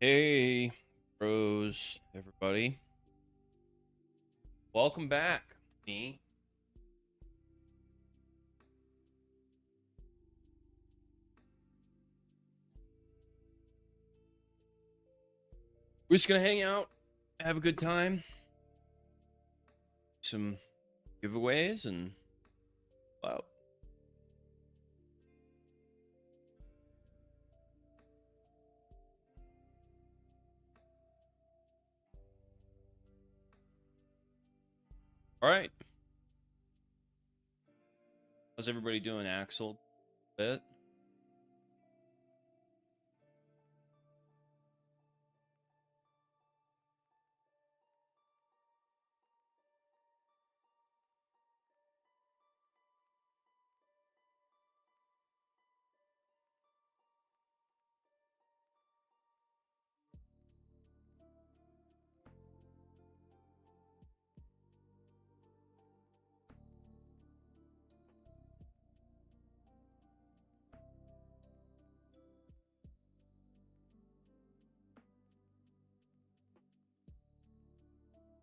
Hey, bros, everybody. Welcome back. Me. We're just gonna hang out, have a good time, some giveaways, and wow. All right. How's everybody doing, Axel? Bit?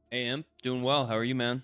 Hey, Imp. Doing well. How are you, man?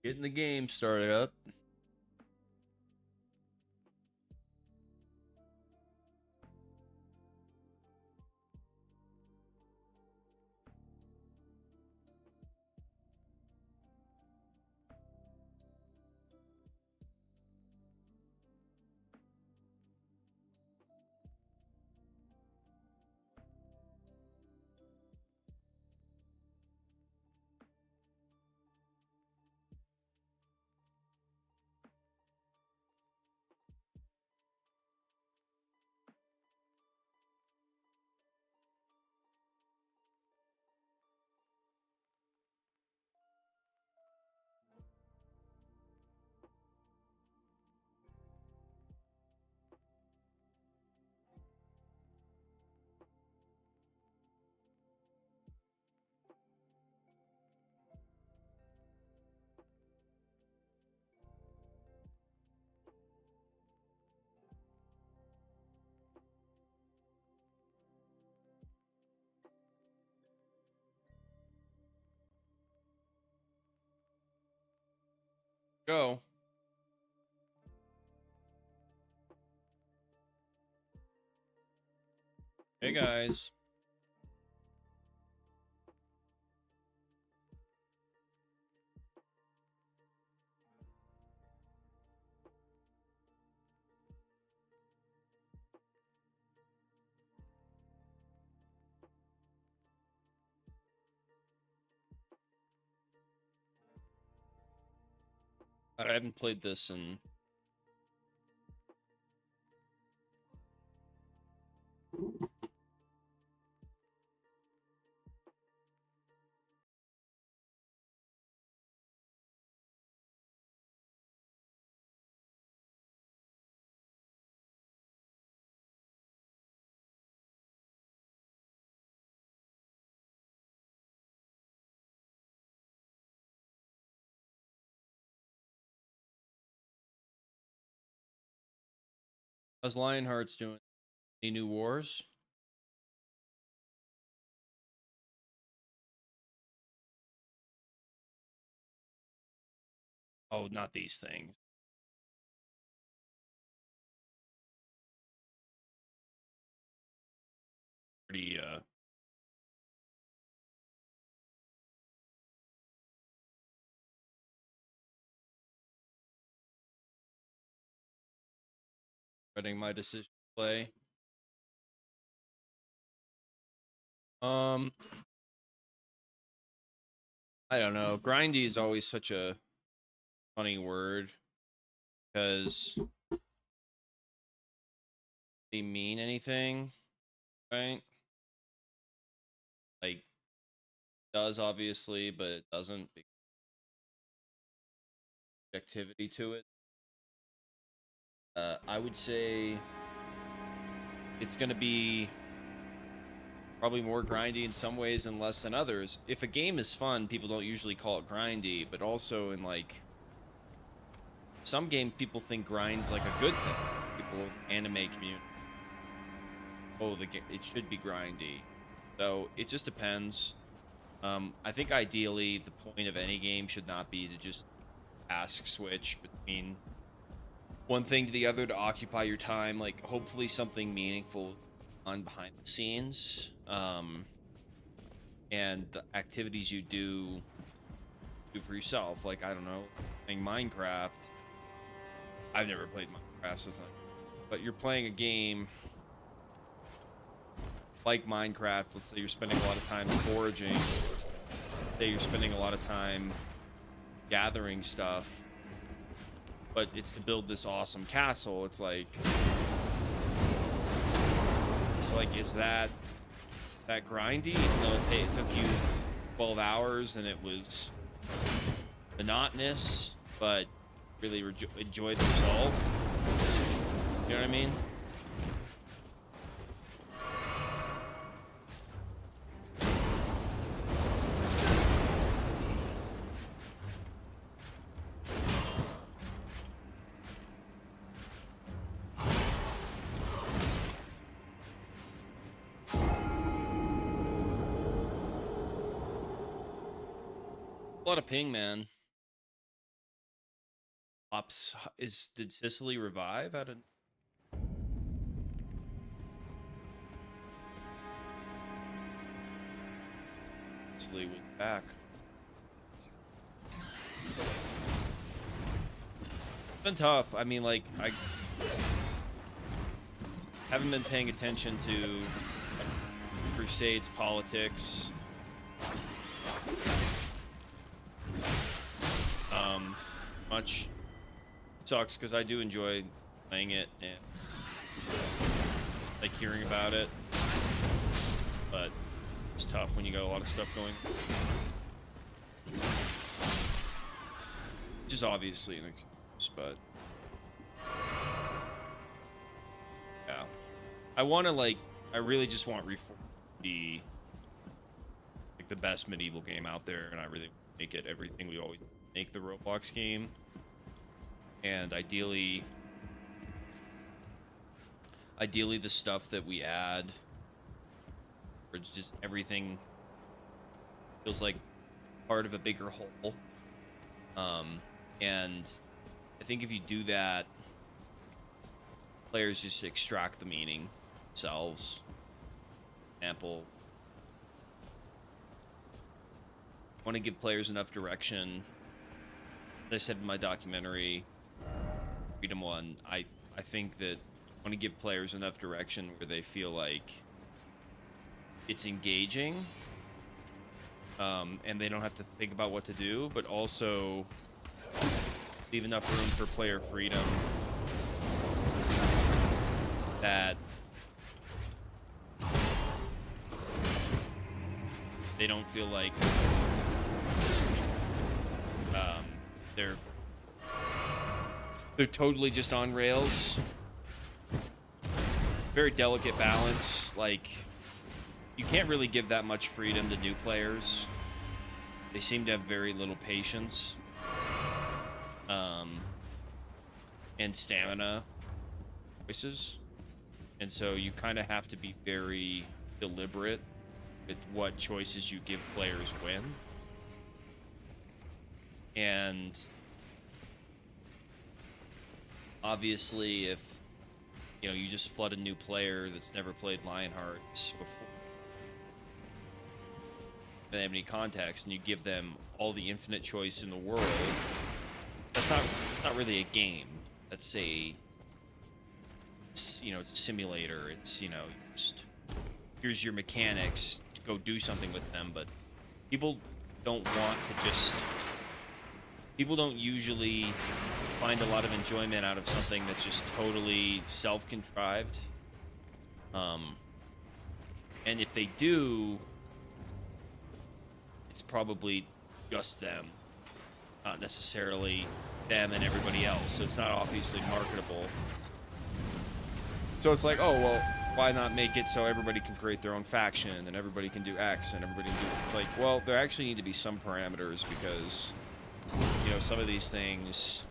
Getting the game started up. Go. Hey, guys. I haven't played this in. How's Lionheart's doing? Any new wars? Oh, not these things. pretty regretting my decision to play. Um, I don't know. Grindy is always such a funny word because they mean anything, right? Like does obviously, but it doesn't. Activity to it. I would say it's going to be probably more grindy in some ways and less than others. If a game is fun, people don't usually call it grindy, but also in like some games, people think grind's like a good thing. People anime community. Oh, it should be grindy. So it just depends. I think ideally the point of any game should not be to just task switch between one thing to the other to occupy your time. Like hopefully something meaningful on behind the scenes, and the activities you do for yourself. Like I don't know, playing Minecraft. I've never played Minecraft, so it's not. But you're playing a game like Minecraft. Let's say you're spending a lot of time foraging. Say you're spending a lot of time gathering stuff, but it's to build this awesome castle. It's like is that grindy? Even though it took you 12 hours and it was monotonous, but really enjoyed the result. You know what I mean? A lot of ping, man. Ops did Sicily revive? I don't. Sicily was back. It's been tough. I mean, like I haven't been paying attention to Crusade's politics. Much sucks because I do enjoy playing it and like hearing about it, but it's tough when you got a lot of stuff going, which is obviously an excuse, but yeah, I want to I really just want Reform to be like the best medieval game out there, and I really make it everything we always make the Roblox game. And ideally the stuff that we add, or it's just everything feels like part of a bigger whole. And I think if you do that, players just extract the meaning themselves. For example, I want to give players enough direction. As I said in my documentary, Freedom One, I think that I want to give players enough direction where they feel like it's engaging, and they don't have to think about what to do, but also leave enough room for player freedom that they don't feel like they're totally just on rails. Very delicate balance. Like, you can't really give that much freedom to new players. They seem to have very little patience, and stamina choices, and so you kind of have to be very deliberate with what choices you give players when. And obviously, if you just flood a new player that's never played Lionhearts before, they have any context, and you give them all the infinite choice in the world, it's not really a game. That's a, it's a simulator. It's, just here's your mechanics, to go do something with them. But people don't usually find a lot of enjoyment out of something that's just totally self-contrived. And if they do, it's probably just them, not necessarily them and everybody else. So it's not obviously marketable. So it's like, oh, well, why not make it so everybody can create their own faction and everybody can do X and everybody can do... It's like, well, there actually need to be some parameters because, some of these things,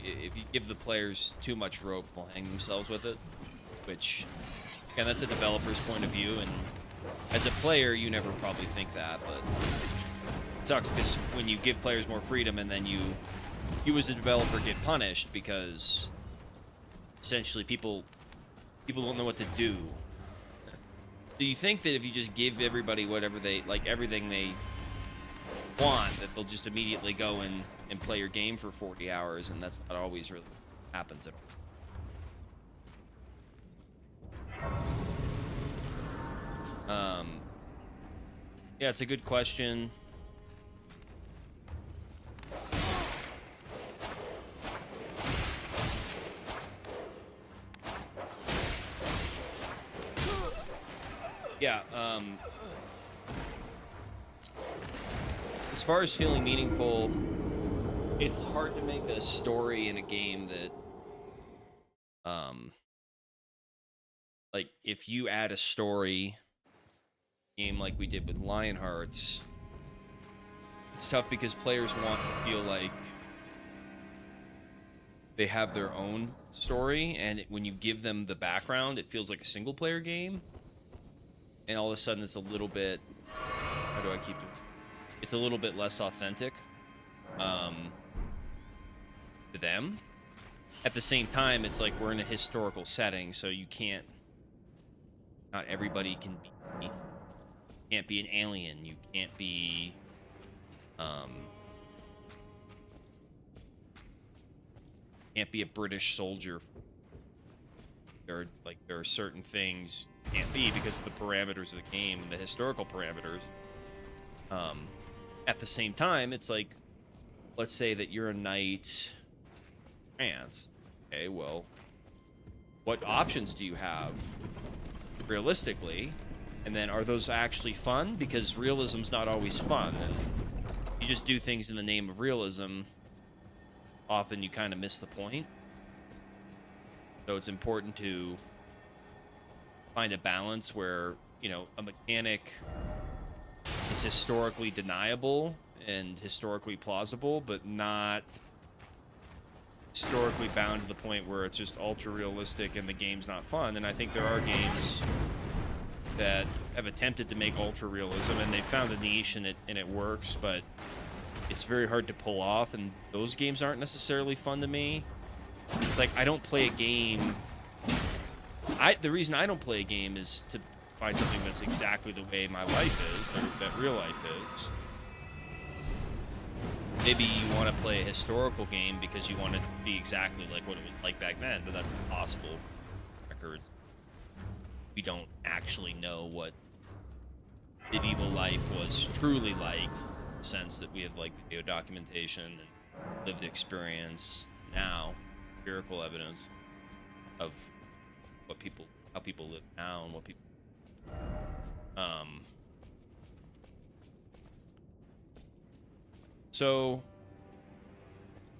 if you give the players too much rope, they'll hang themselves with it, which, again, that's a developer's point of view, and as a player, you never probably think that, but it sucks because when you give players more freedom and then you as a developer get punished because essentially people don't know what to do. Do you think that if you just give everybody whatever they like, everything they want, that they'll just immediately go and play your game for 40 hours? And that's not always really what happens at all. Yeah, it's a good question. Yeah, as far as feeling meaningful, it's hard to make a story in a game that, like, if you add a story game like we did with Lionhearts, it's tough because players want to feel like they have their own story, and when you give them the background, it feels like a single-player game. And all of a sudden, it's a little bit... How do I keep it? It's a little bit less authentic to them. At the same time, it's like we're in a historical setting, so you can't... Not everybody can be... You can't be an alien. You can't be... Can't be a British soldier. There are certain things you can't be because of the parameters of the game and the historical parameters. At the same time, it's like, let's say that you're a knight in France. Okay, well, what options do you have realistically? And then are those actually fun? Because realism's not always fun. And you just do things in the name of realism, often you kind of miss the point. So it's important to find a balance where, a mechanic is historically deniable and historically plausible, but not historically bound to the point where it's just ultra realistic and the game's not fun. And I think there are games that have attempted to make ultra realism and they found a niche and it works, but it's very hard to pull off, and those games aren't necessarily fun to me. Like, I don't play a game... The reason I don't play a game is to find something that's exactly the way my life is, or that real life is. Maybe you want to play a historical game because you want it to be exactly like what it was like back then, but that's impossible. Records. We don't actually know what medieval life was truly like, in the sense that we have, like, video documentation and lived experience now, empirical evidence of how people live now and what people... So,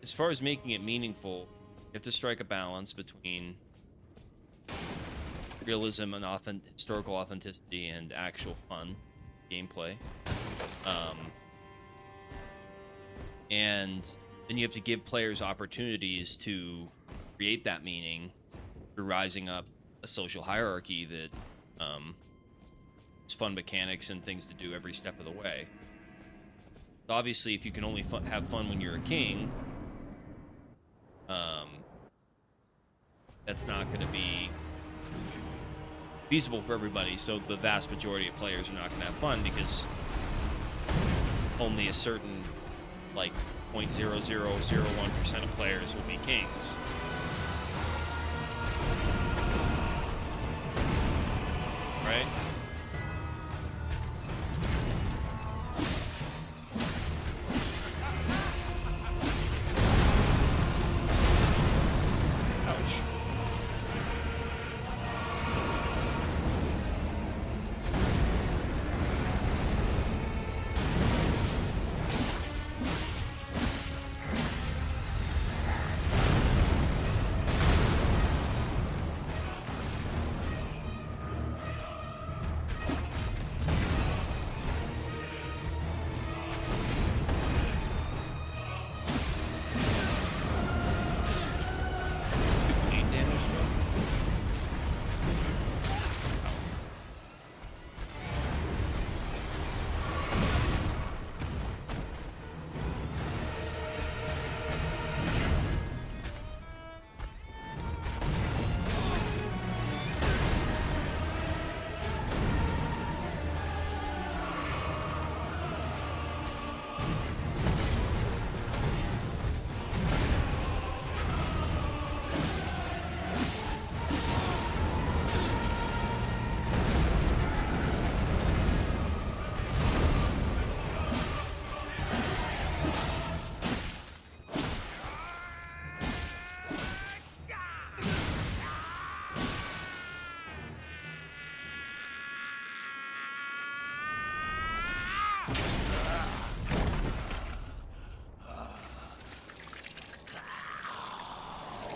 as far as making it meaningful, you have to strike a balance between realism and historical authenticity and actual fun gameplay. And then you have to give players opportunities to create that meaning through rising up a social hierarchy that has fun mechanics and things to do every step of the way. Obviously, if you can only have fun when you're a king, that's not going to be feasible for everybody. So the vast majority of players are not going to have fun because only a certain, like, 0.0001% of players will be kings. Right? Ouch.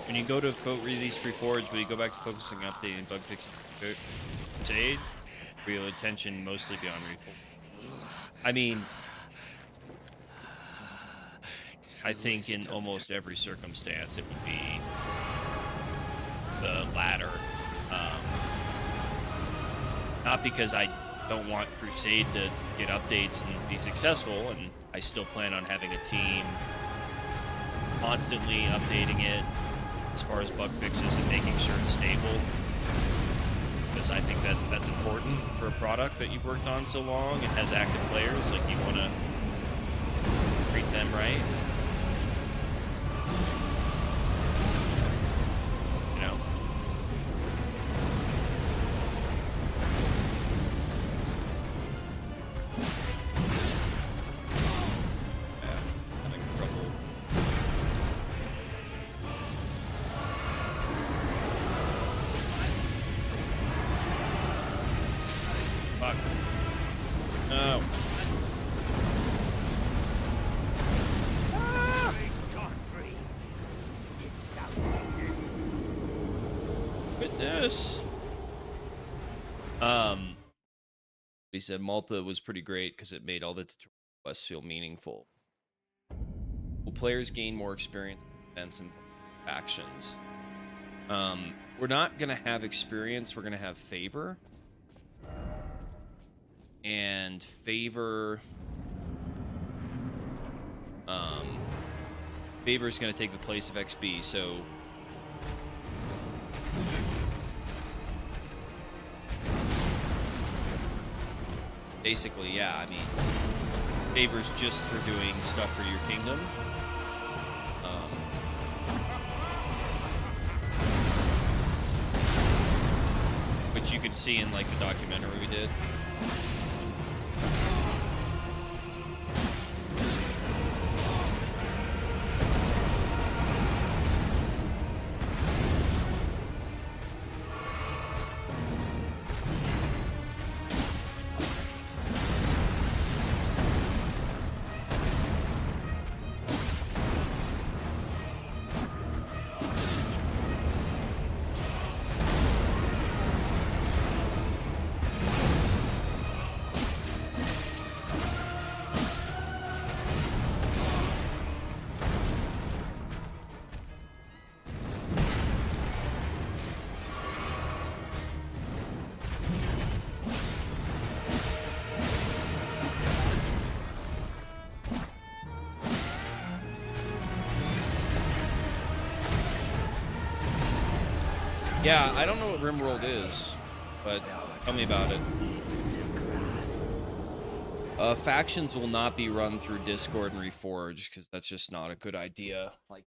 When you go to quote release reforged, will you go back to focusing on updating and bug fixing to aid? Or will attention mostly be on reforged? I mean, I think in almost every circumstance it would be the latter. Not because I don't want Crusade to get updates and be successful, and I still plan on having a team constantly updating it as far as bug fixes and making sure it's stable, because I think that that's important for a product that you've worked on so long and has active players. Like, you want to treat them right. You know? Yeah, having trouble. Fuck. No. Witness. He said Malta was pretty great because it made all the tutorial quests feel meaningful. Will players gain more experience with events and factions? We're not gonna have experience, we're gonna have favor. And favor favor is going to take the place of XP, so basically, yeah, I mean, favor's just for doing stuff for your kingdom. Which you can see in, like, the documentary we did. Yeah, I don't know what RimWorld is. but tell me about it. Factions will not be run through Discord and Reforged because that's just not a good idea. Like,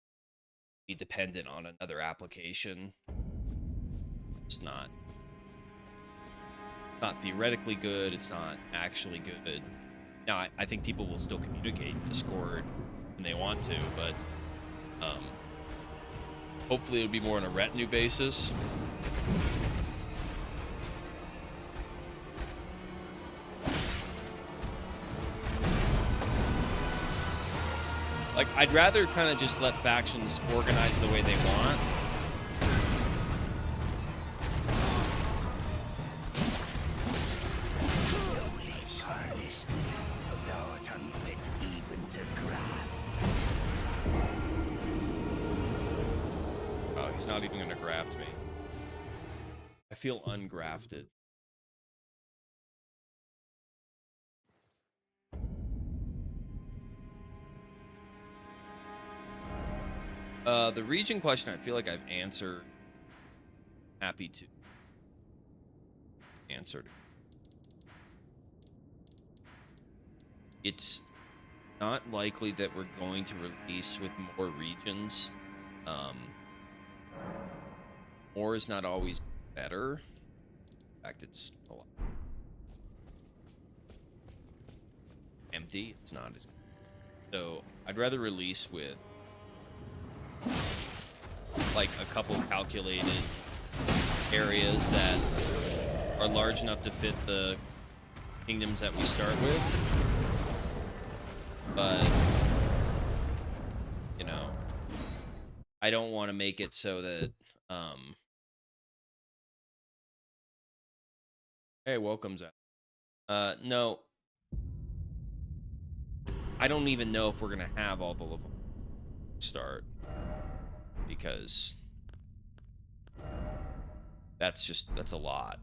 be dependent on another application. It's not theoretically good. It's not actually good. Now, I think people will still communicate in Discord when they want to, but hopefully it'll be more on a retinue basis. Like, I'd rather kind of just let factions organize the way they want. Oh, he's not even going to graft me. I feel ungrafted. The region question, I feel like I've answered. Happy to answer. It's not likely that we're going to release with more regions. More is not always better. In fact, it's a lot empty. It's not as good. So I'd rather release with like a couple calculated areas that are large enough to fit the kingdoms that we start with. But, you know, I don't want to make it so that, hey, welcome, Zach. No. I don't even know if we're going to have all the level start. Because that's a lot.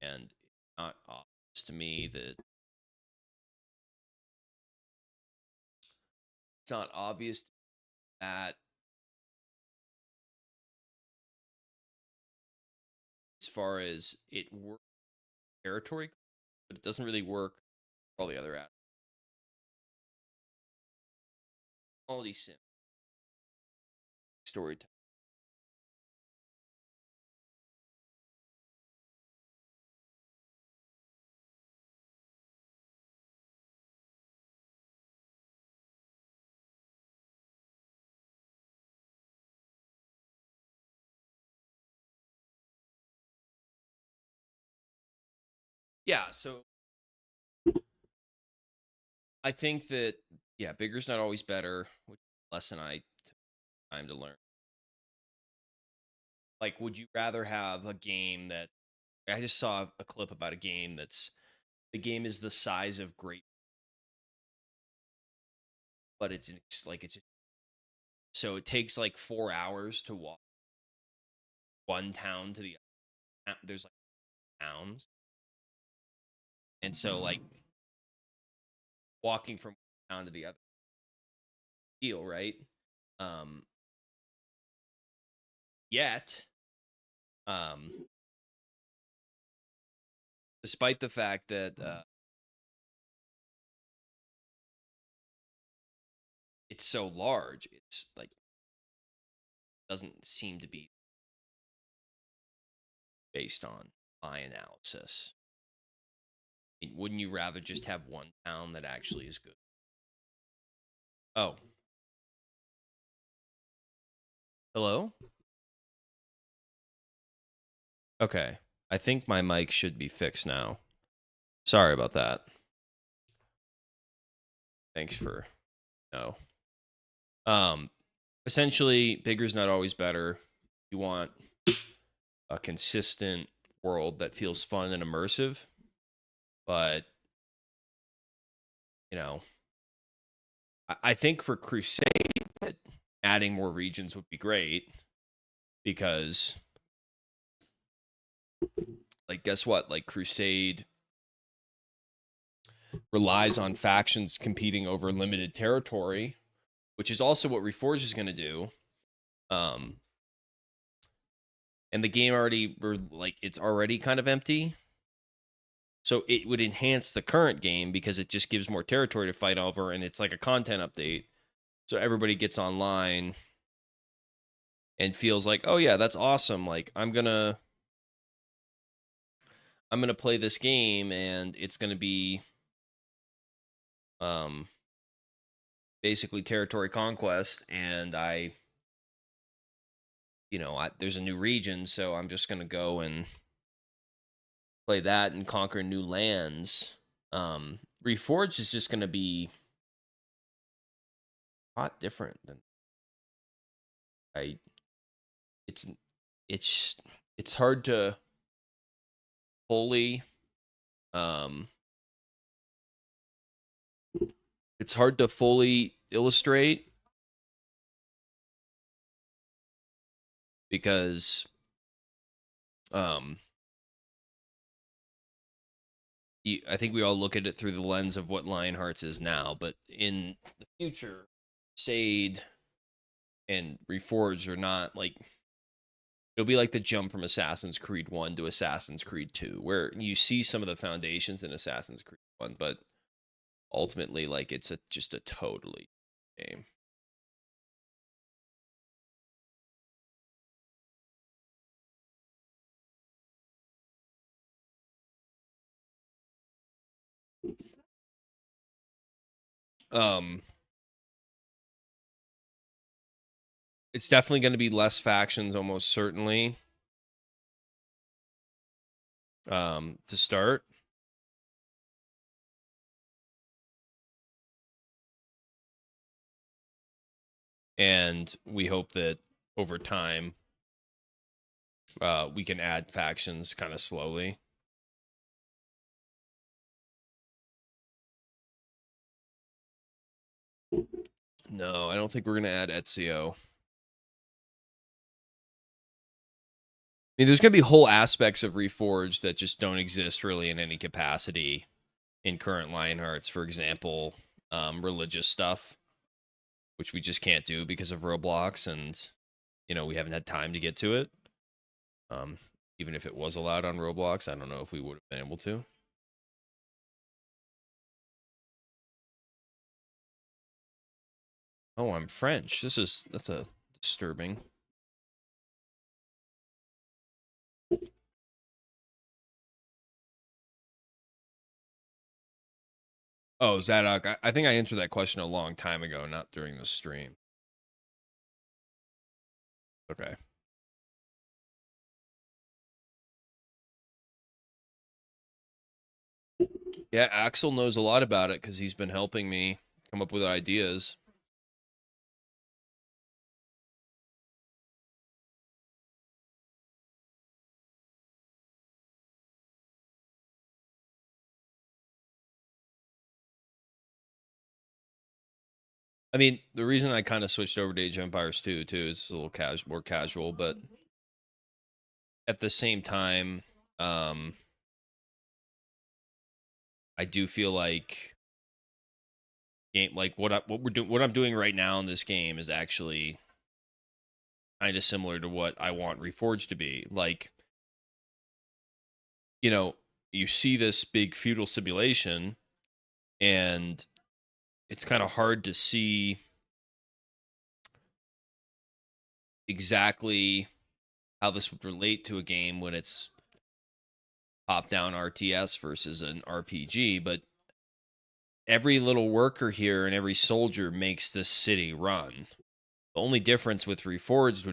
And it's not obvious to me that it's not obvious that as far as it works territory, but it doesn't really work for all the other aspects. Quality sim. Storytelling. Yeah, so I think that, yeah, bigger's not always better, which is a lesson I took time to learn. Like, would you rather have a game that, I just saw a clip about a game that's, the game is the size of Great, but it's like, it's, so it takes like 4 hours to walk one town to the other. There's like towns. And so, like, walking from one town to the other, deal, right? Yet, despite the fact that it's so large, it's like doesn't seem to be based on my analysis. I mean, wouldn't you rather just have one town that actually is good? Oh. Hello? Okay. I think my mic should be fixed now. Sorry about that. Thanks for no. Essentially, bigger's not always better. You want a consistent world that feels fun and immersive, but you know, I think for Crusade, adding more regions would be great because, like, guess what? Like, Crusade relies on factions competing over limited territory, which is also what Reforged is going to do. and the game already, like, it's already kind of empty. So it would enhance the current game because it just gives more territory to fight over, and it's like a content update. So everybody gets online and feels like, oh yeah, that's awesome. Like I'm gonna play this game, and it's gonna be um basically territory conquest, and there's a new region, so I'm just gonna go and play that and conquer new lands. Reforged is just gonna be a lot different than I. It's it's it's hard to fully um it's hard to fully illustrate because um I think we all look at it through the lens of what Lionhearts is now, but in the future, Sade and Reforged are not like, it'll be like the jump from Assassin's Creed 1 to Assassin's Creed 2, where you see some of the foundations in Assassin's Creed 1, but ultimately, like, it's just a totally game. Um, it's definitely going to be less factions, almost certainly. To start. And we hope that over time, we can add factions kind of slowly. No, I don't think we're going to add Ezio. I mean, there's going to be whole aspects of Reforged that just don't exist really in any capacity in current Lionhearts. For example, religious stuff, which we just can't do because of Roblox, and we haven't had time to get to it. Even if it was allowed on Roblox, I don't know if we would have been able to. Oh, I'm French. That's a disturbing. Oh, Zadok, I think I answered that question a long time ago, not during the stream. Okay. Yeah, Axel knows a lot about it because he's been helping me come up with ideas. I mean, the reason I kind of switched over to Age of Empires 2 too is a little more casual, but at the same time, I do feel like what I'm doing right now in this game is actually kind of similar to what I want Reforged to be. Like, you see this big feudal simulation, and it's kind of hard to see exactly how this would relate to a game when it's top-down RTS versus an RPG, but every little worker here and every soldier makes this city run. The only difference with Reforged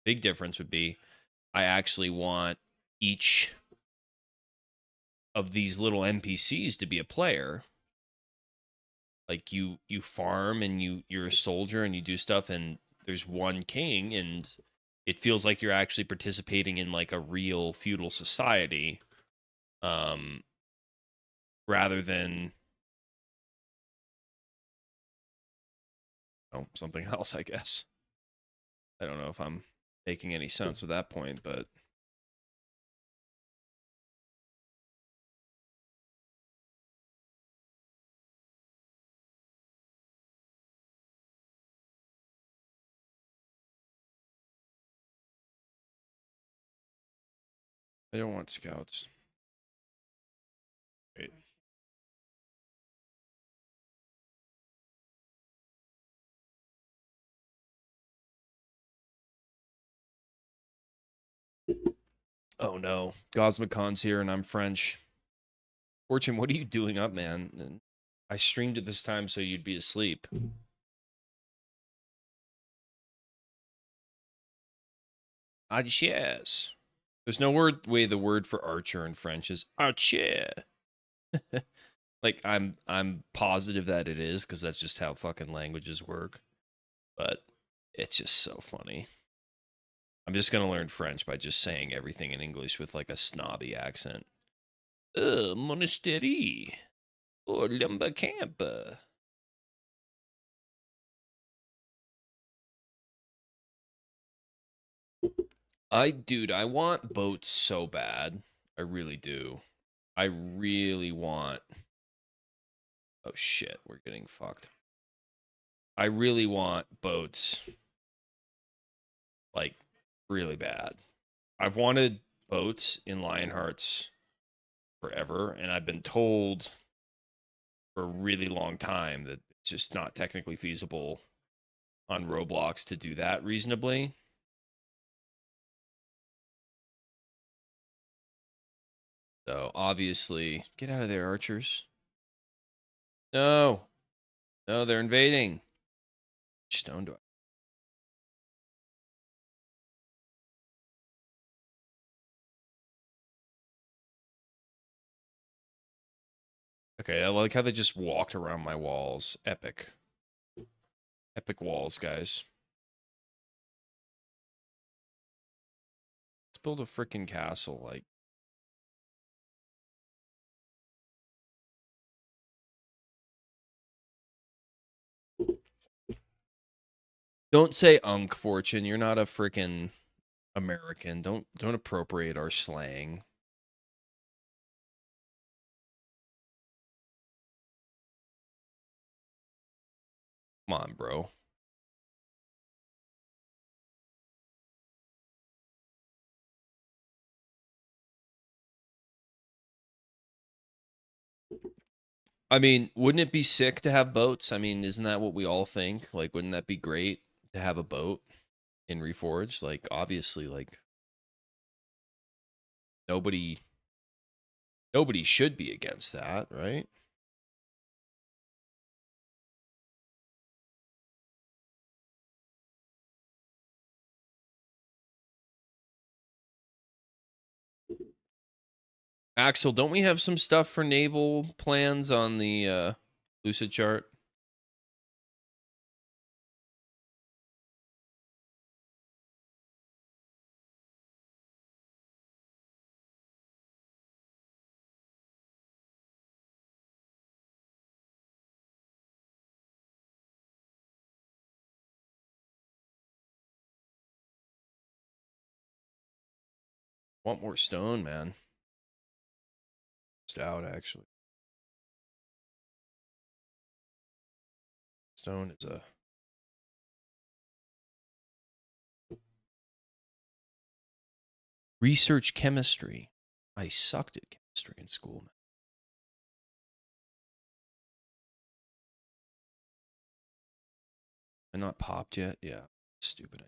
big difference would be, I actually want each of these little NPCs to be a player. Like you farm, and you're a soldier, and you do stuff, and there's one king, and it feels like you're actually participating in like a real feudal society, rather than something else, I guess. I don't know if I'm making any sense with that point, but I don't want scouts. Wait. Oh no. Gosmicon's here and I'm French. Fortune, what are you doing up, man? I streamed at this time so you'd be asleep. Ah, yes. There's no way the word for archer in French is archer. Like I'm positive that it is because that's just how fucking languages work. But it's just so funny. I'm just gonna learn French by just saying everything in English with like a snobby accent. Monastery or lumber camp. Dude, I want boats so bad. I really do. I really want. Oh shit, we're getting fucked. I really want boats, like, really bad. I've wanted boats in Lionhearts forever, and I've been told for a really long time that it's just not technically feasible on Roblox to do that reasonably. So obviously, get out of there, archers. No, no, they're invading. Stone do I? Okay, I like how they just walked around my walls. Epic. Epic walls, guys. Let's build a freaking castle, like. Don't say unk, Fortune. You're not a freaking American. Don't appropriate our slang. Come on, bro. I mean, wouldn't it be sick to have boats? I mean, isn't that what we all think? Like, wouldn't that be great to have a boat in Reforged? Like, obviously, like nobody should be against that, right? Axel, don't we have some stuff for naval plans on the Lucid chart? Want more stone, man. Just out, actually. Stone is a research chemistry. I sucked at chemistry in school, man. I not popped yet? Yeah. Stupid.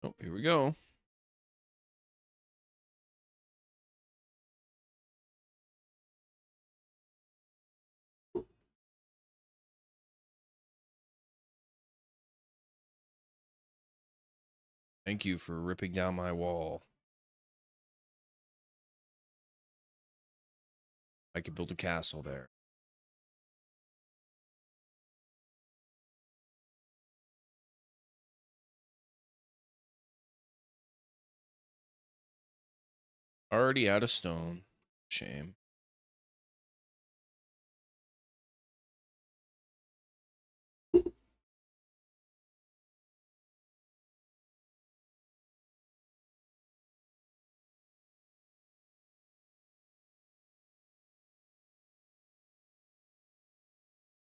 Oh, here we go. Thank you for ripping down my wall. I could build a castle there. Already out of stone. Shame.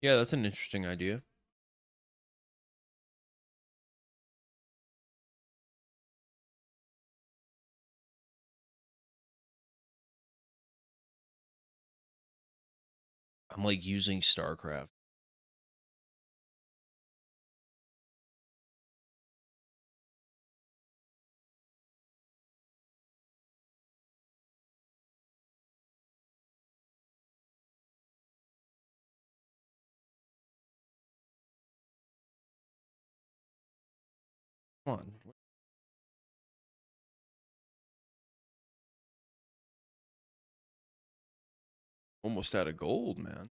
Yeah, that's an interesting idea. I'm like using StarCraft. Come on. Almost out of gold, man.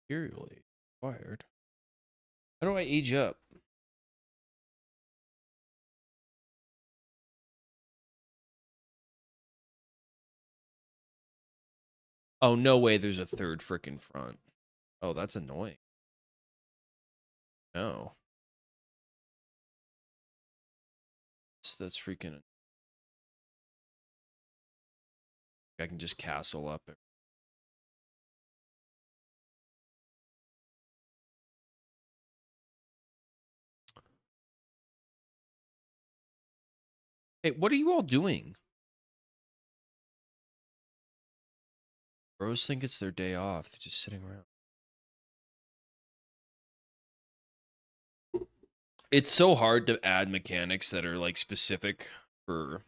Serially acquired. How do I age up? Oh, no way there's a third frickin' front. Oh, that's annoying. No. That's freaking... I can just castle up it. Hey, what are you all doing? Bros think it's their day off. They're just sitting around. It's so hard to add mechanics that are like specific for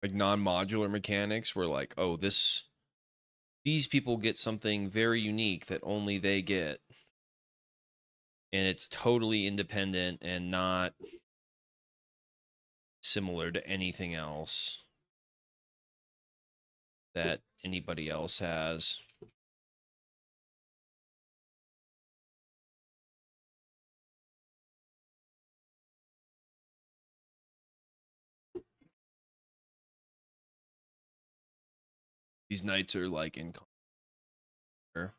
like non-modular mechanics where like, oh, these people get something very unique that only they get. And it's totally independent and not similar to anything else that anybody else has. These knights are like in like,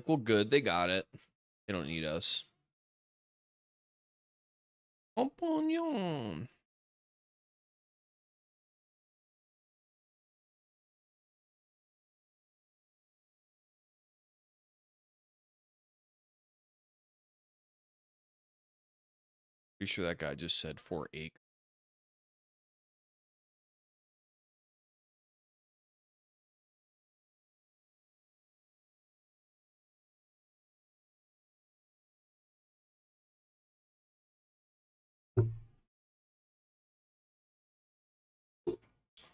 well, good, they got it. They don't need us. Compagnon. Pretty sure that guy just said 4 acres.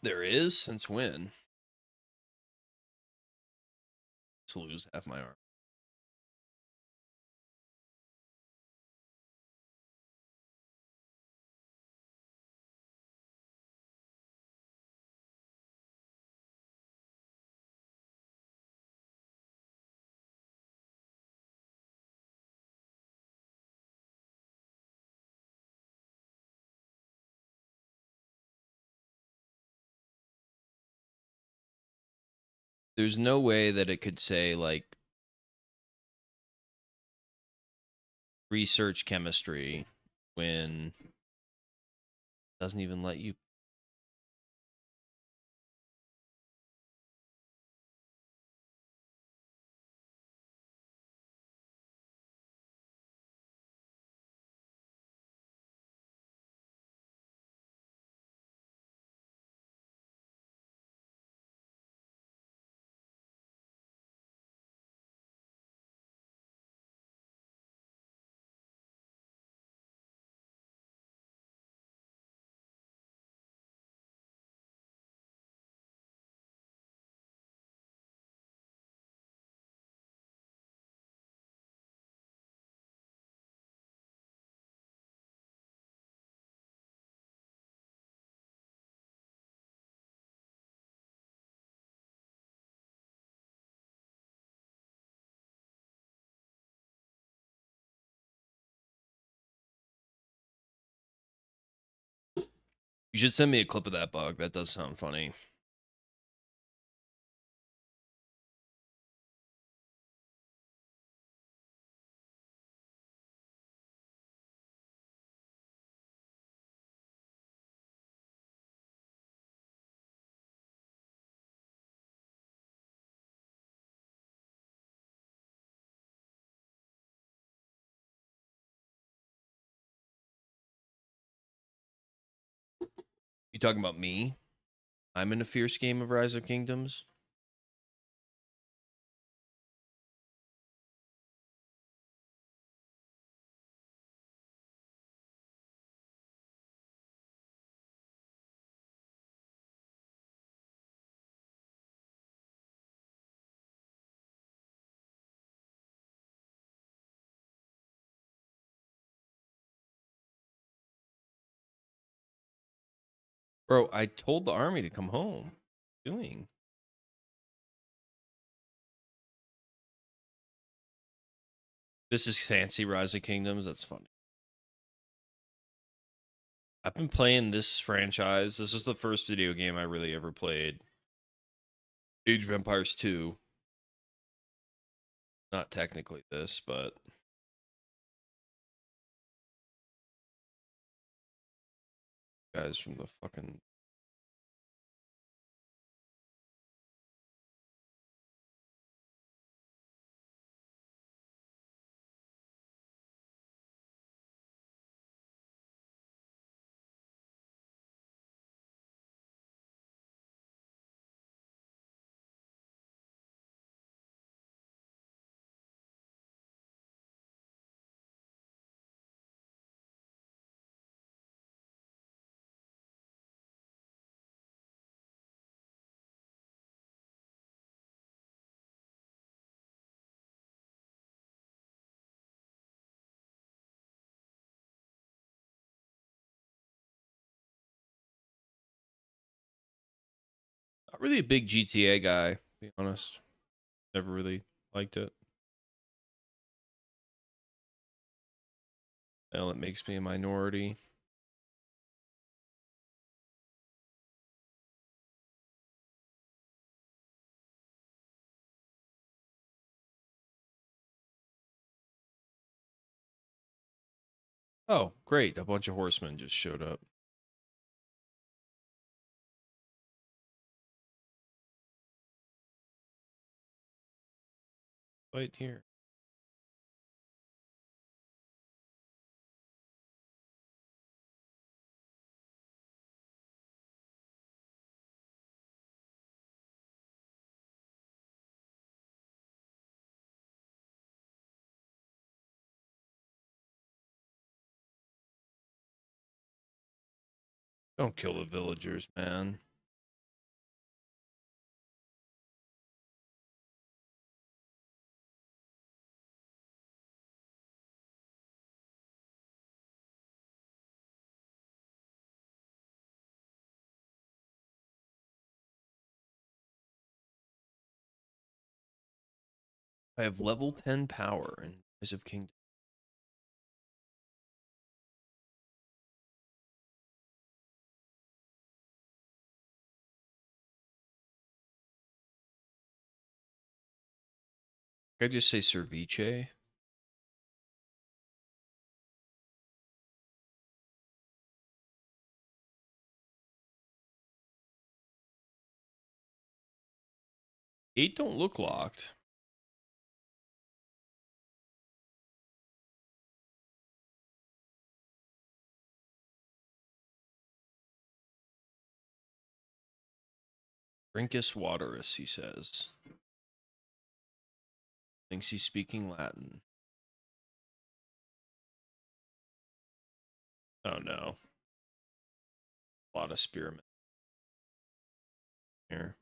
There is? Since when? To lose half my arm. There's no way that it could say, like, research chemistry when it doesn't even let you. You should send me a clip of that bug. That does sound funny. talking about me? I'm in a fierce game of Rise of Kingdoms. Bro, I told the army to come home. What are you doing? This is fancy Rise of Kingdoms. That's funny. I've been playing this franchise. This is the first video game I really ever played. Age of Empires 2. Not technically this, but guys from the fucking not really a big GTA guy, to be honest. Never really liked it. Well, it makes me a minority. Oh, great. A bunch of horsemen just showed up. Right here. Don't kill the villagers, man. I have level 10 power in Rise of Kingdoms. Can I just say Cerviche? Eight don't look locked. Brinkus Waterus, he says. Thinks he's speaking Latin. Oh no. A lot of spearmen here.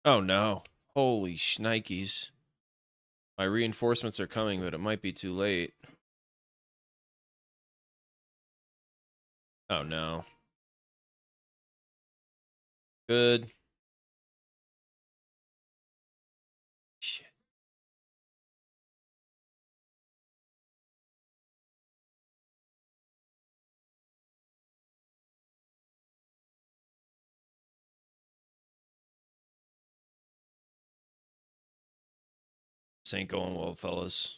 Oh no. Holy shnikes. My reinforcements are coming, but it might be too late. Oh no. Good. Shit. This ain't going well, fellas.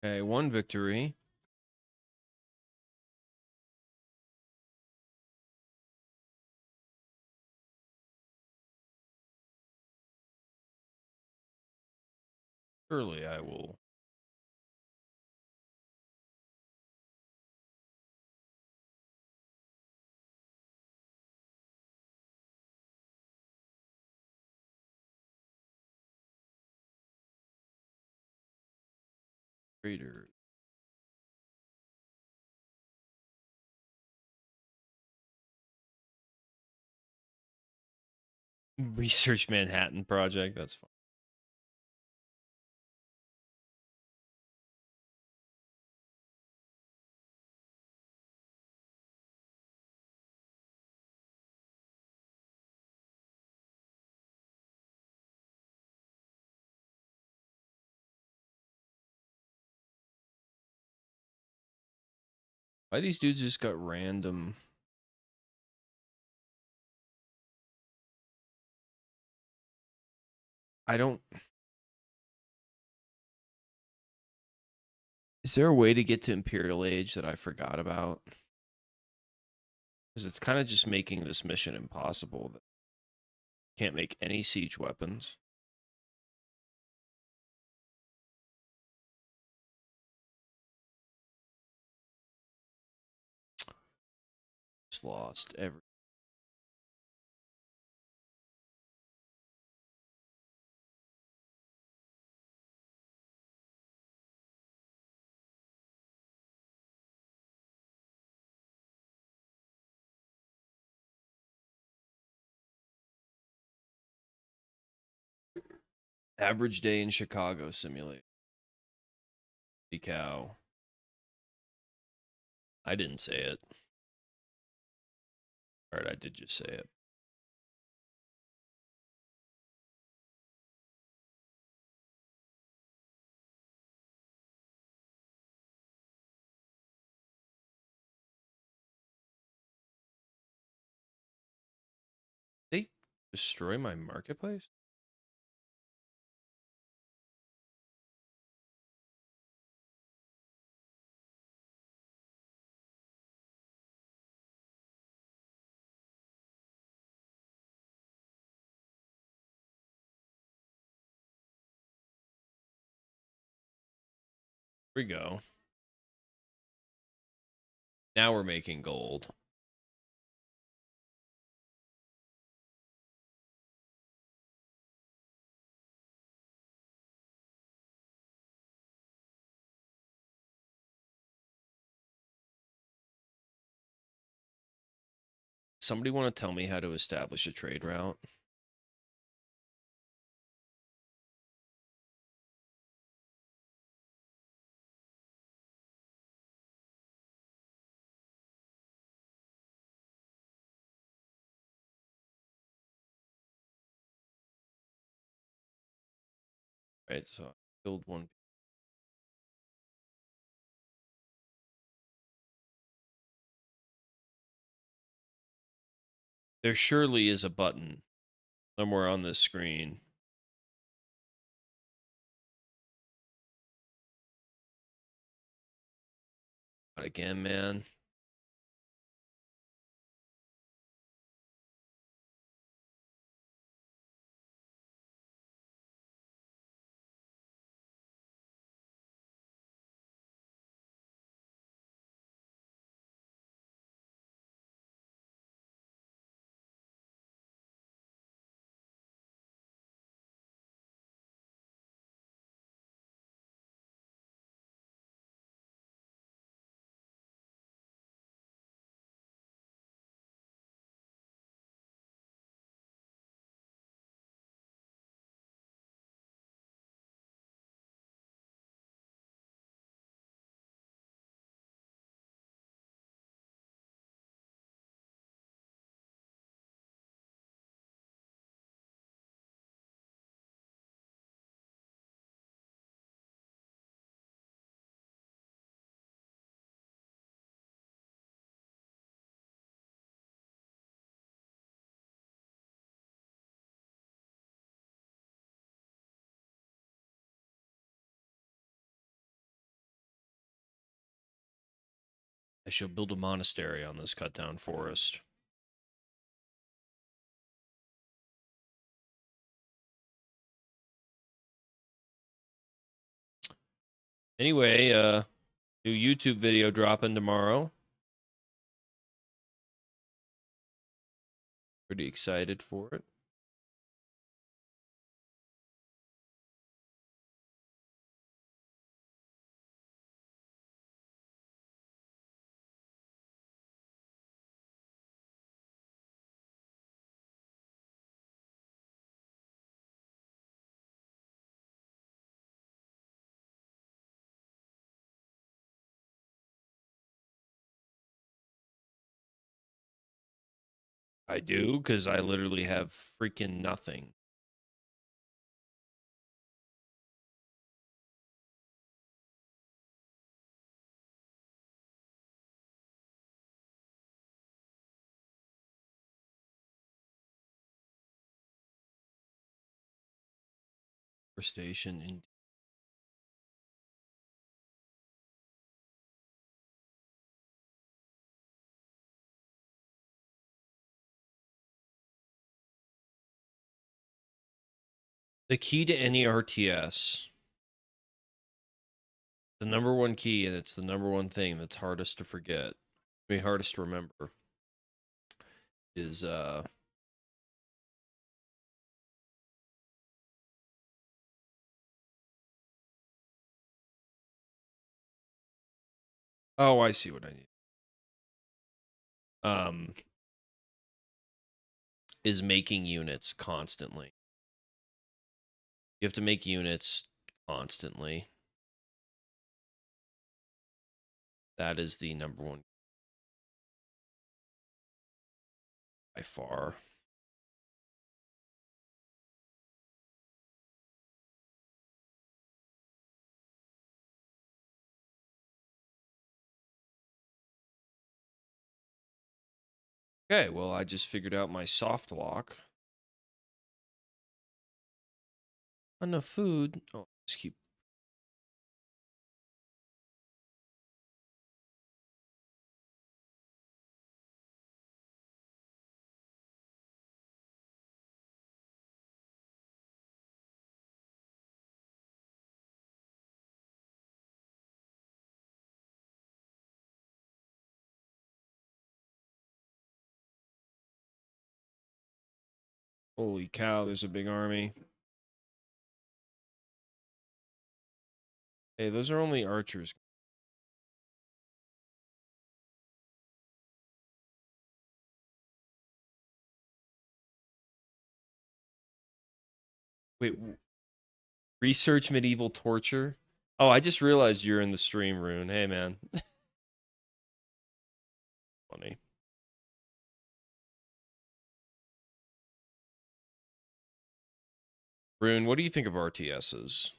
Okay, 1 victory. Surely I will. Trader. Research Manhattan Project. That's fine. Why these dudes just got random? I don't. Is there a way to get to Imperial Age that I forgot about? Because it's kind of just making this mission impossible. Can't make any siege weapons. Just lost every. Average day in Chicago simulate. Cow. I didn't say it. All right, I did just say it. They destroy my marketplace? Here we go. Now we're making gold. Somebody want to tell me how to establish a trade route? Right, so I killed one. There surely is a button somewhere on this screen. But again, man. shall build a monastery on this cut down forest. Anyway, new YouTube video dropping tomorrow. Pretty excited for it. I do, because I literally have freaking nothing. Station in the key to any RTS, the number one key, and it's the number one thing that's hardest to forget. I mean, hardest to remember is oh, I see what I need. Is making units constantly. You have to make units constantly. That is the number one by far. Okay, well, I just figured out my soft lock. Enough food. Oh, just keep. Holy cow, there's a big army. Hey, those are only archers. Wait, research medieval torture? Oh, I just realized you're in the stream, Rune. Hey, man. Funny. Rune, what do you think of RTSs?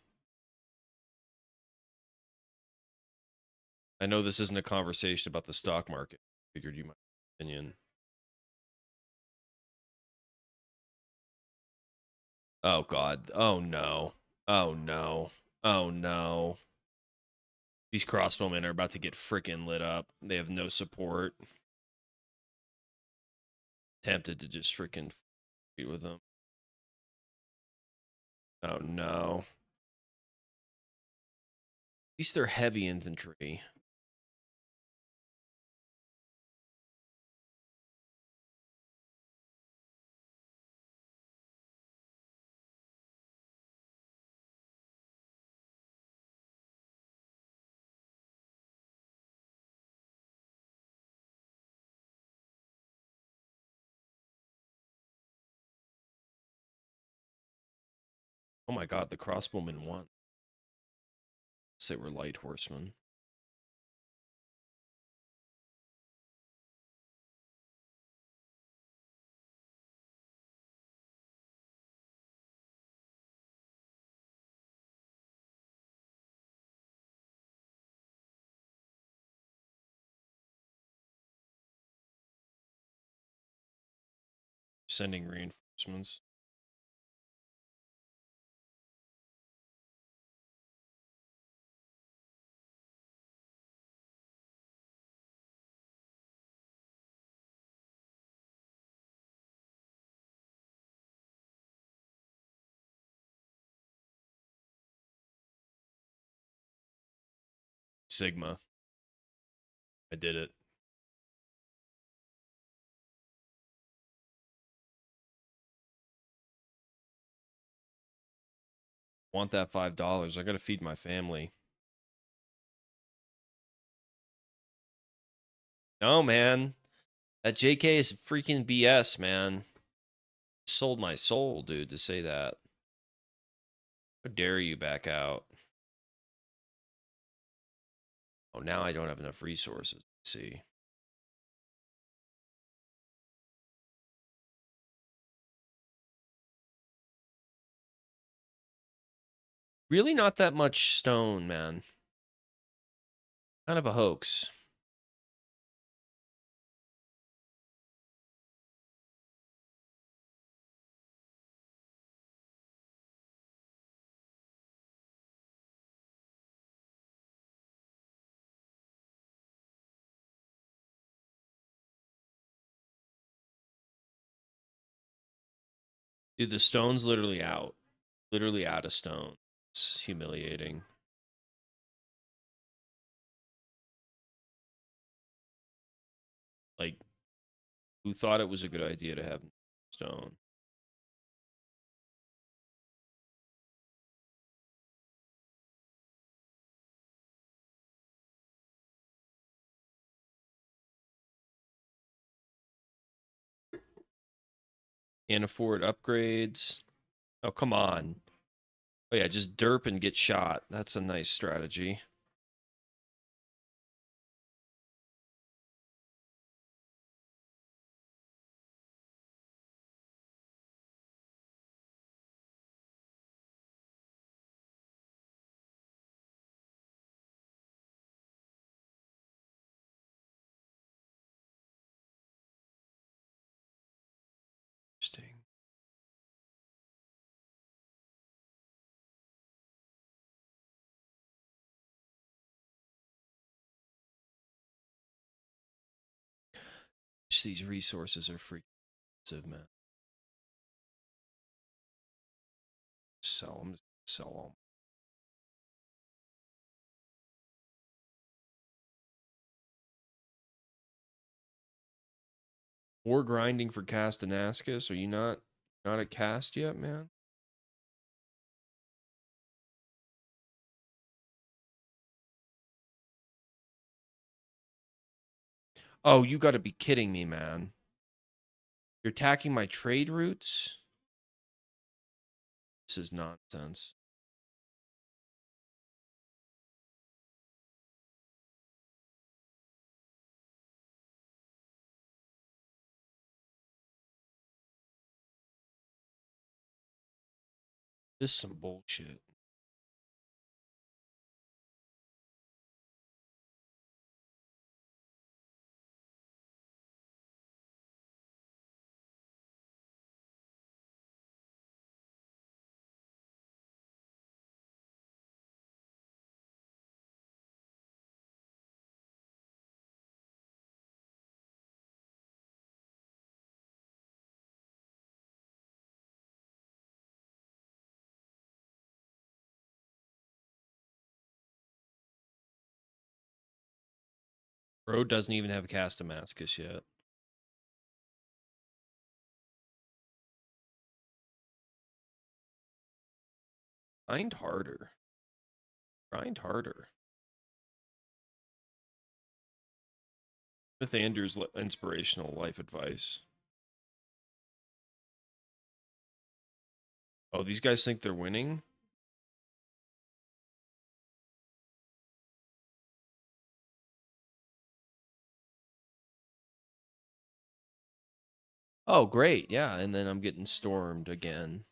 I know this isn't a conversation about the stock market. Figured you might have an opinion. Oh, God. Oh, no. Oh, no. Oh, no. These crossbowmen are about to get freaking lit up. They have no support. Tempted to just freaking be with them. Oh, no. At least they're heavy infantry. Oh my God, the crossbowmen won. Say we're light horsemen. Sending reinforcements. Sigma. I did it. Want that $5. I gotta feed my family. No, man. That JK is freaking BS, man. Sold my soul, dude, to say that. How dare you back out? Oh, now I don't have enough resources. Let's see. Really not that much stone, man. Kind of a hoax. Dude, the stone's literally out. Literally out of stone. It's humiliating. Like, who thought it was a good idea to have stone? Can't afford upgrades. Oh, come on. Oh, yeah, just derp and get shot. That's a nice strategy. Interesting. These resources are freaking expensive, man. Sell them. Sell them. More grinding for Castanascus. Are you not at cast yet, man? Oh, you got to be kidding me, man. You're attacking my trade routes? This is nonsense. This is some bullshit. Bro doesn't even have Castamascus yet. Grind harder. Grind harder. With Andrew's inspirational life advice. Oh, these guys think they're winning? Oh, great. Yeah, and then I'm getting stormed again.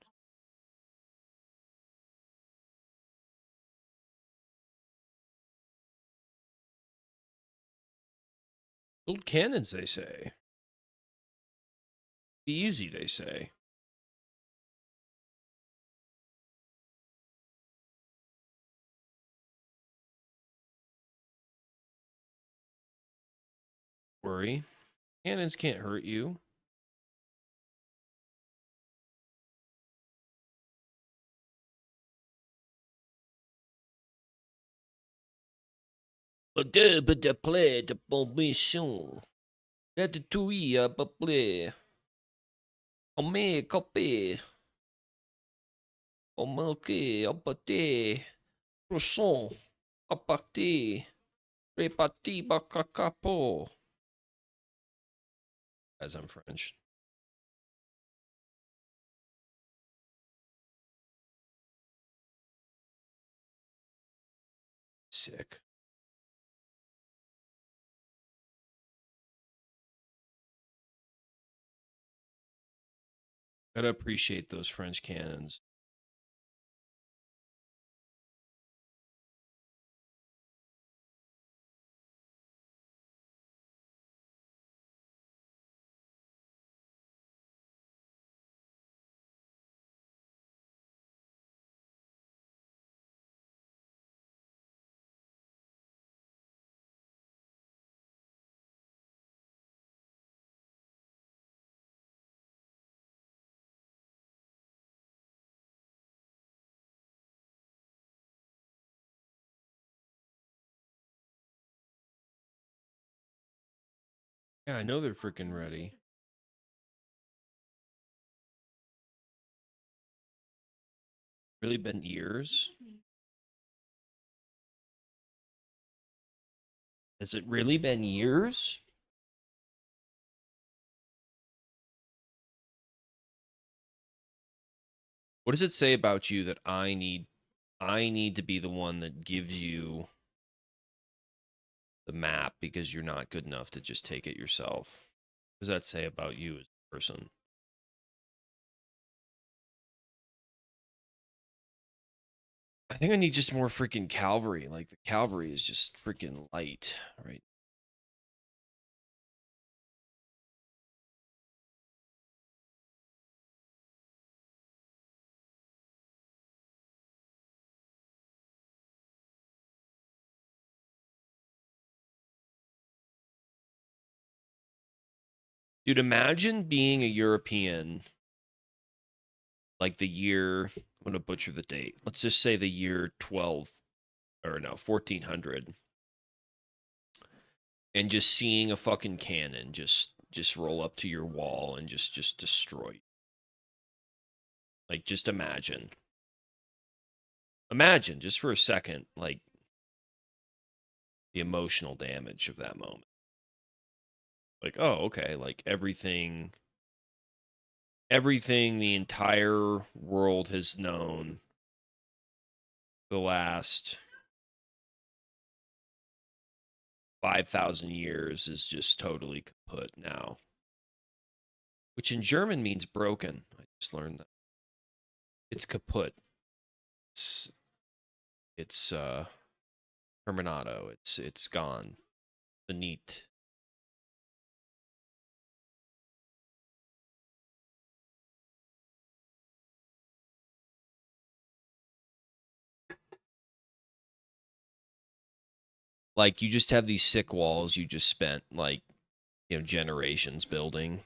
Build cannons, they say. Be easy, they say. Worry. Cannons can't hurt you. But de play de permission. Ratatouille à peu près. On met copé. On manque à pâté. Croissant. À pâté. Reparti bacacapo. As I'm French. Sick. Gotta appreciate those French cannons. Yeah, I know they're freaking ready. Really been years? Has it really been years? What does it say about you that I need to be the one that gives you the map because you're not good enough to just take it yourself? What does that say about you as a person? I think I need just more freaking cavalry. Like the cavalry is just freaking light, right? Dude, imagine being a European like the year, I'm going to butcher the date. Let's just say the year 12 or no, 1400, and just seeing a fucking cannon just roll up to your wall and just destroy you. Like just imagine just for a second like the emotional damage of that moment. Like, oh, okay, like everything the entire world has known the last 5,000 years is just totally kaput now. Which in German means broken. I just learned that. It's kaput. It's it's terminato. It's gone. Finite. Like you just have these sick walls you just spent like, generations building.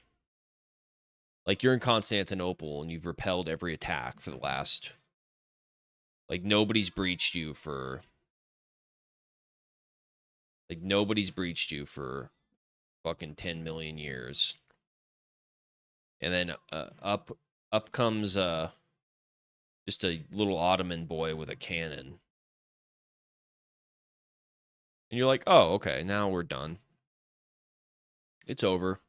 Like you're in Constantinople and you've repelled every attack for the last, like nobody's breached you for fucking 10 million years. And then up comes just a little Ottoman boy with a cannon. And you're like, "Oh, okay, now we're done. It's over."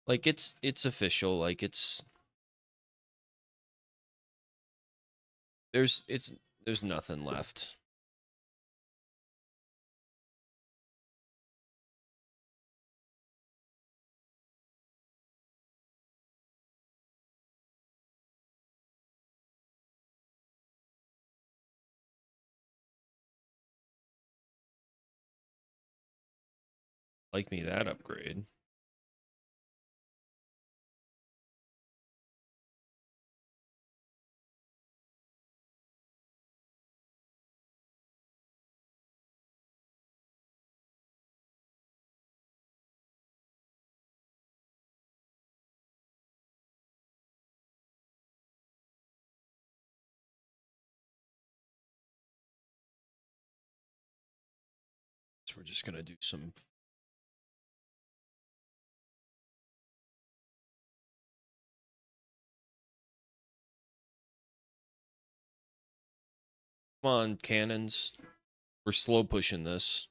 Like it's official, like it's there's nothing left. Like me that upgrade. So we're just gonna do some. Come on, cannons. We're slow pushing this.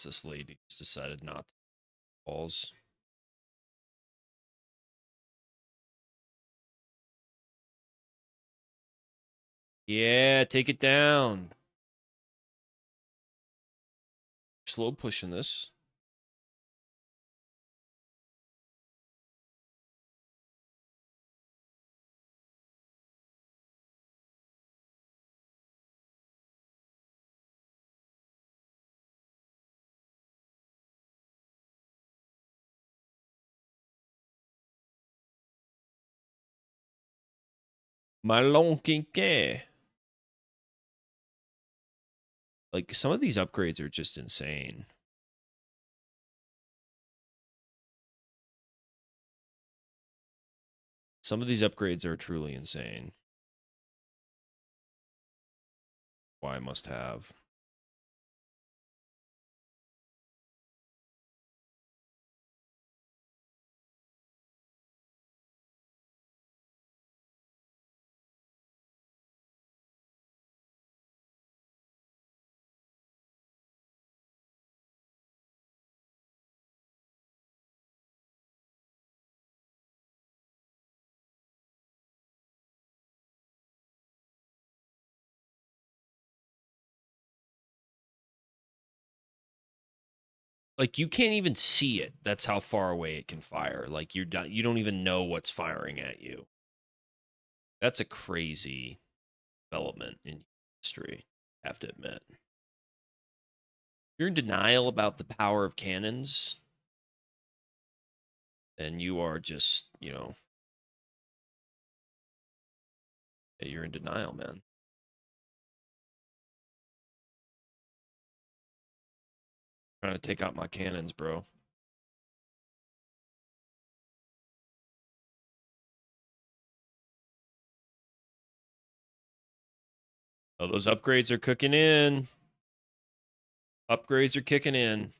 This lady just decided not to balls. Yeah, take it down. Slow pushing this. Malon Quinquet. Like, some of these upgrades are just insane. Some of these upgrades are truly insane. Why I must have. Like, you can't even see it. That's how far away it can fire. Like, you don't even know what's firing at you. That's a crazy development in history, I have to admit. If you're in denial about the power of cannons, then you are just, you're in denial, man. Trying to take out my cannons, bro. Oh, those upgrades are cooking in. Upgrades are kicking in.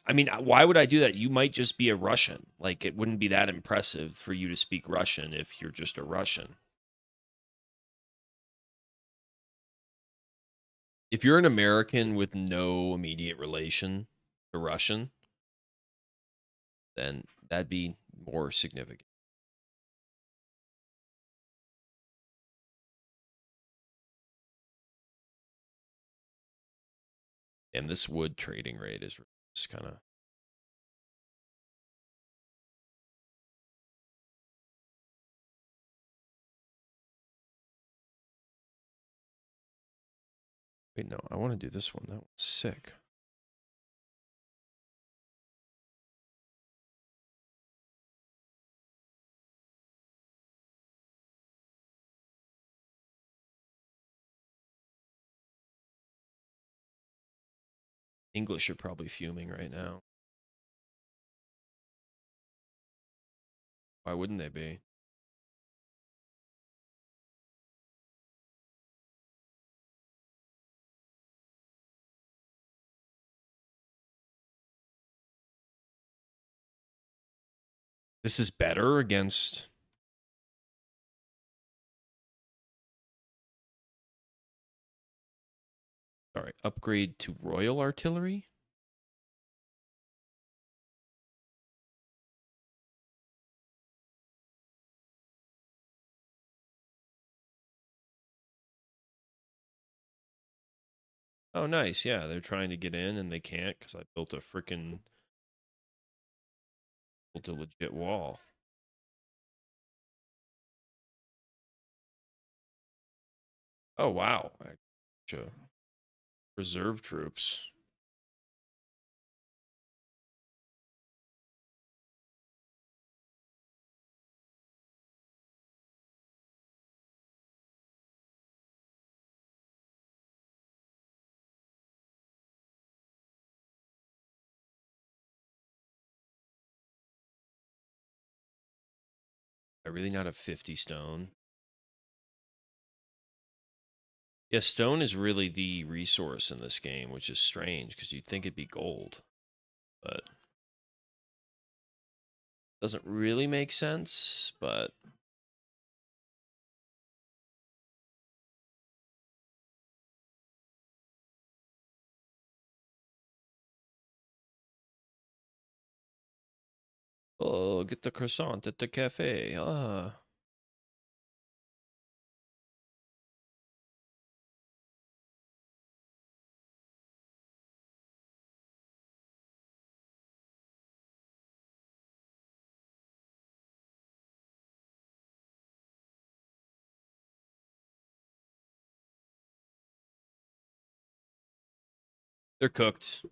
I mean, why would I do that? You might just be a Russian. Like, it wouldn't be that impressive for you to speak Russian if you're just a Russian. If you're an American with no immediate relation to Russian, then that'd be more significant. And this wood trading rate is just kind of. Wait, no, I want to do this one. That one's sick. English are probably fuming right now. Why wouldn't they be? This is better against. Sorry, upgrade to Royal Artillery? Oh, nice. Yeah, they're trying to get in and they can't because I built a legit wall. Oh, wow. Reserve troops. I really not have 50 stone. Yeah, stone is really the resource in this game, which is strange because you'd think it'd be gold, but doesn't really make sense. But oh, get the croissant at the cafe. Ah, they're cooked.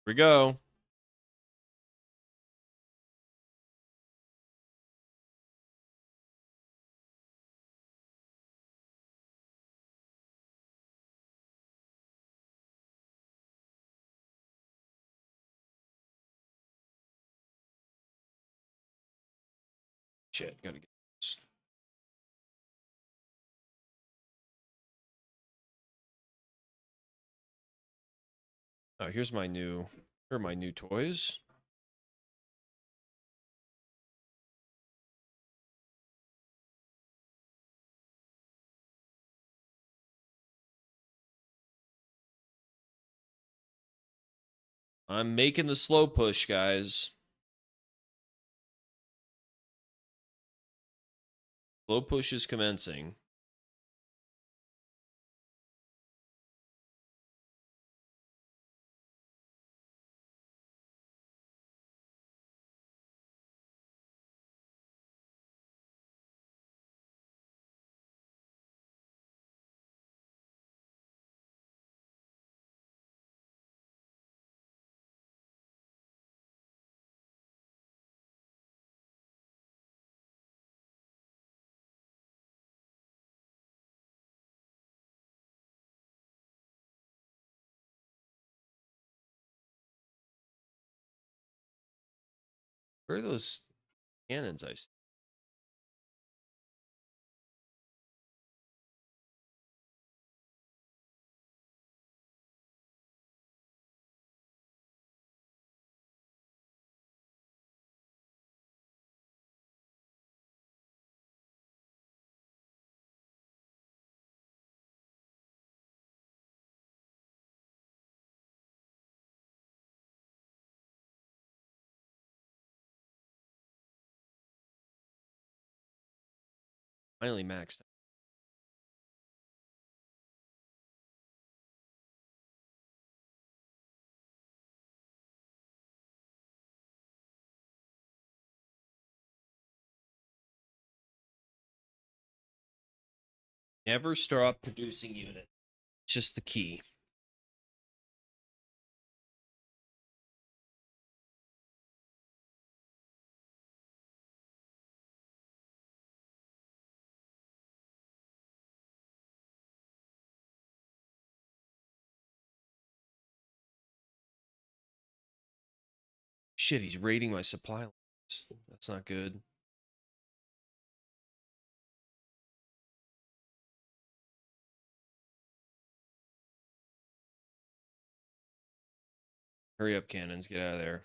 Here we go. Shit, gotta get this. Oh, here's my new. Here are my new toys. I'm making the slow push, guys. Slow push is commencing. Where are those cannons I see? Finally maxed. Never stop producing units. It's just the key. Shit, he's raiding my supply lines. That's not good. Hurry up, cannons. Get out of there.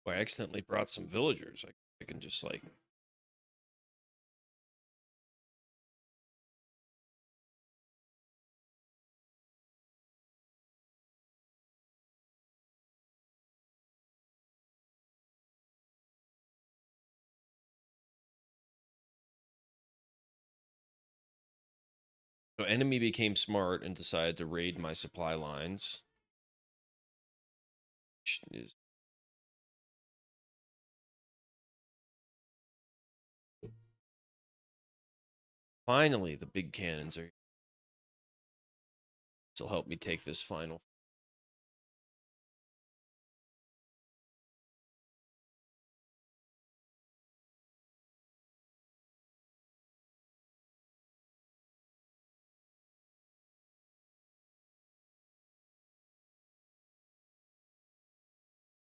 Boy, I accidentally brought some villagers. I can just like. So enemy became smart and decided to raid my supply lines. is finally the big cannons are. This will help me take this final.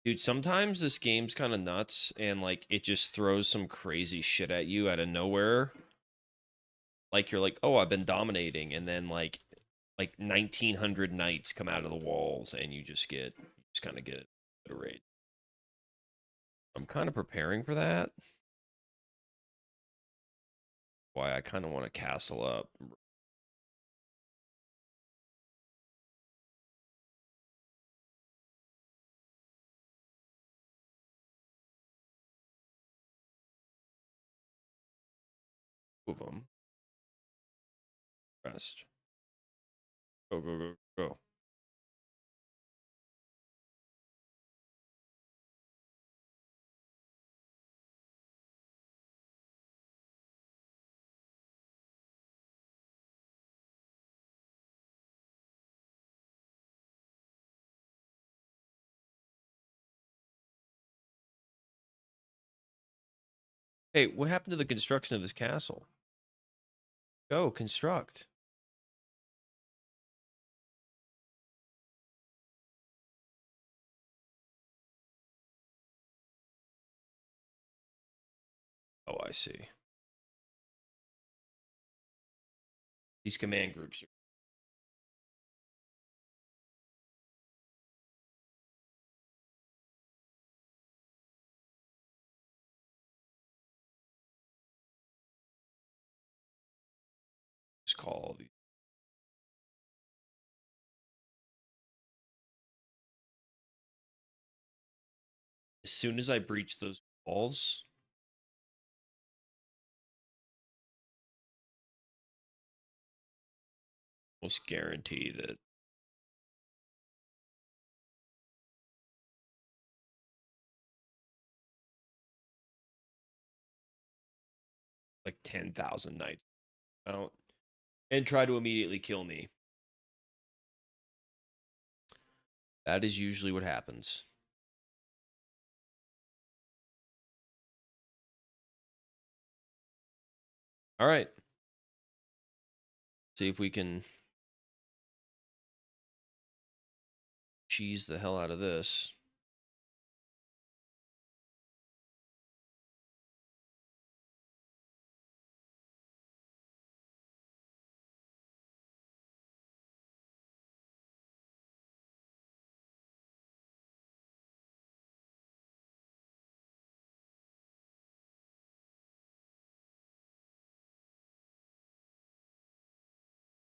Dude, sometimes this game's kind of nuts and like it just throws some crazy shit at you out of nowhere. Like you're like, "Oh, I've been dominating," and then like 1900 knights come out of the walls and you just kind of get a raid. I'm kind of preparing for that. Why I kind of want to castle up. Two of them. Rest. Go, go, go, go. Hey, what happened to the construction of this castle? Go, construct. Oh, I see. These command groups are just called. As soon as I breach those walls, almost guarantee that like 10,000 knights out and try to immediately kill me. That is usually what happens. All right. See if we can cheese the hell out of this.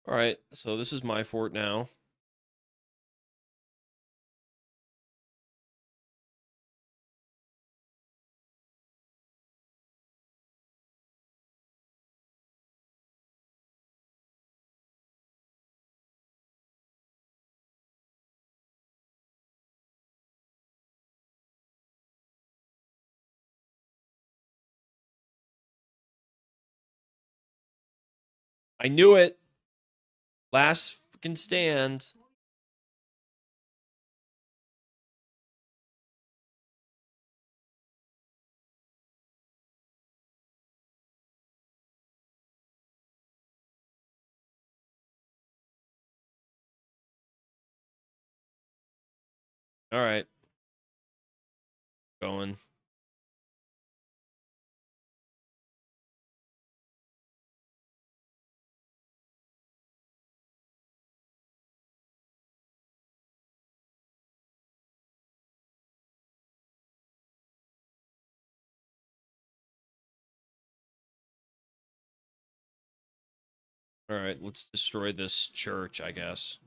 All right. So this is my fort now. I knew it. Last freaking stand. All right. Going. All right. Let's destroy this church, I guess.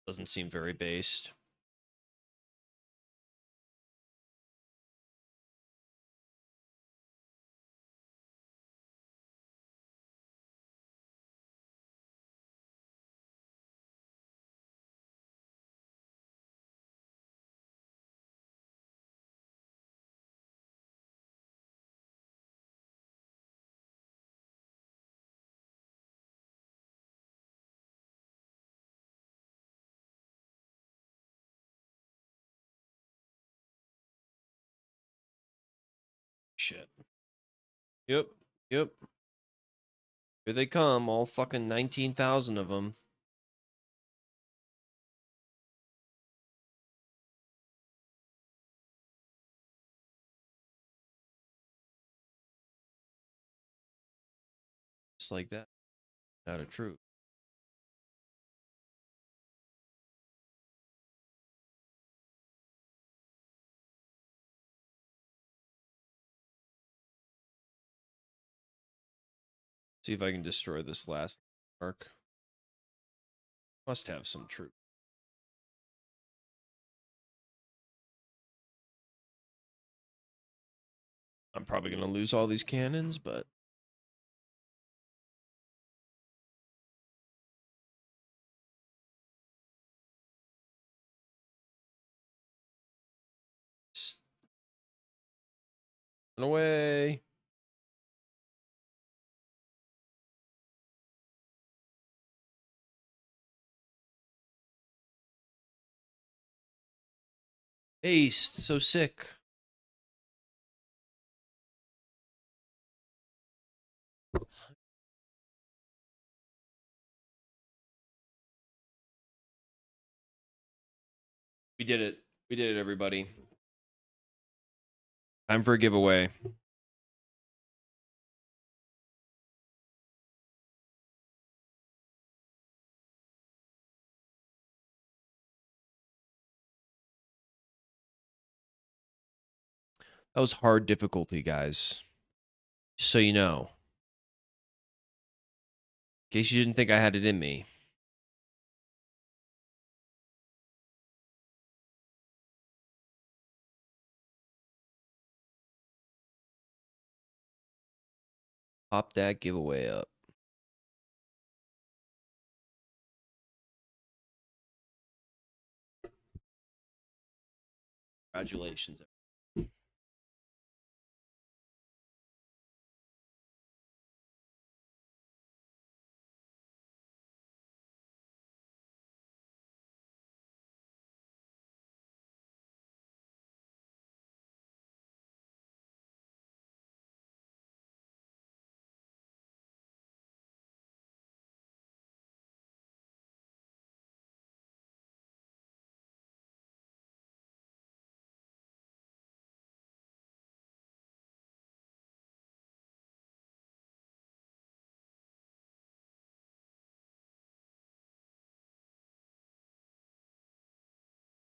Doesn't seem very based. Shit. Yep. Yep. Here they come, all fucking 19,000 of them. Just like that. Out of truth. See if I can destroy this last arc. Must have some truth. I'm probably going to lose all these cannons, but... Run away. Aced. So sick. We did it. We did it, everybody. Time for a giveaway. That was hard difficulty, guys. Just so you know. In case you didn't think I had it in me. Pop that giveaway up. Congratulations.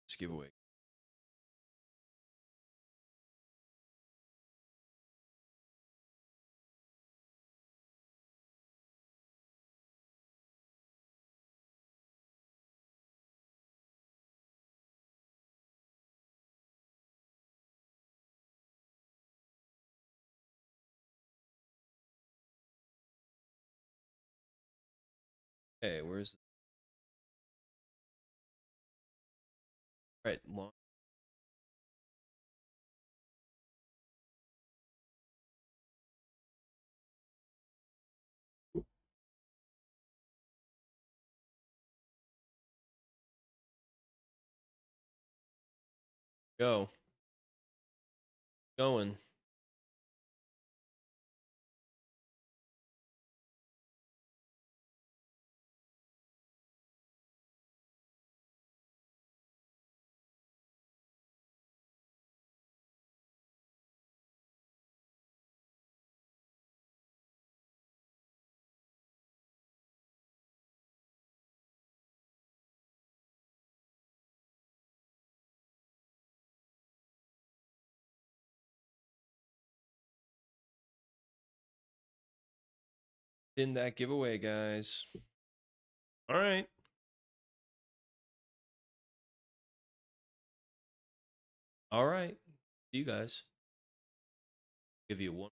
This giveaway. Hey, where's... Right, long... Go. Going. In that giveaway, guys. All right. All right. See you guys. Give you one.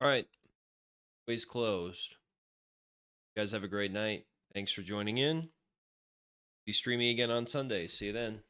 All right. Ways closed. You guys have a great night. Thanks for joining in. Be streaming again on Sunday. See you then.